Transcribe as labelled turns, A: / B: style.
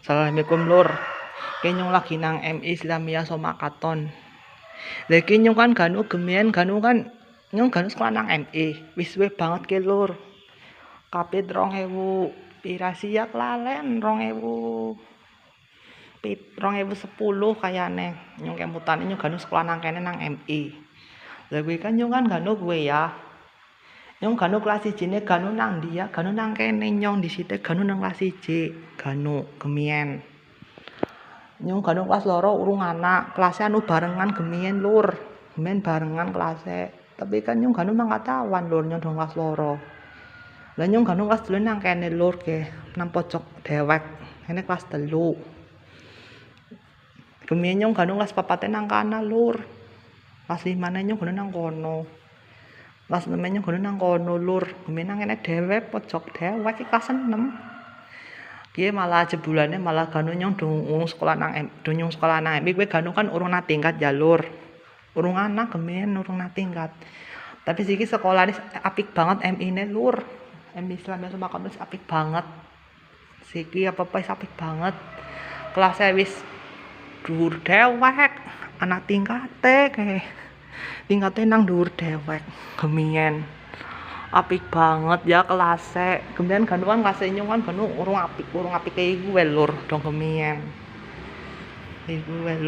A: Assalamualaikum lur. Kenyong lagi nang MI Islamiyah Somakaton. Lah iki nyong kan ganu gemien ganu kan nyong ganu sekolah nang MI. Wis suwe banget ke lur. Kapit 2000 pira sih ya kelalen 2010 kayane. Nyong kemutane nyong ganu sekolah nang kene nang MI. Lah kuwi kan nyong kan ganu kuwe ya. Nyong ganu kelas 1 ne ganu nang dia, ganu nang kene nyong disite ganu nang kelas 1, ganu gemien. Nyong ganu kelas loro urung anak, kelasnya anu barengan gemien lur. Gemien barengan kelasnya. Tapi kan nyong ganu mangkatawan lur nyong dong kelas loro. Lah nyong ganu kelas 3 nang kene lur ke, nang pojok dewek. Kene kelas 3. Gemien nyong ganu kelas 4 nang kana lur. Kelas 5 nyong ganu nang kono. Kelas 6 nyong ganu nang kono lur. Gemien nang kene dewek pojok dewek iki kelas 6. Piye malah jebulane malah ganu nyong dong sekolah nang nyong sekolah nang MI kowe ganu kan urung nang tingkat ya lur. Urung anak gemien urung nang tingkat. Tapi siki sekolahane apik banget MI-ne lur. MI Islamiyah Somakaton wis apik banget. Siki apa-apa wis apik banget. Kelasnya wis dhuwur dewek, anak tingkate kae. Tingkate nang dhuwur dewek gemien. Apik banget ya kelasnya. Kemudian ganu kan kelasnya nyong kan ganu urung apik kayak gue lur dong gemien. Iku lur.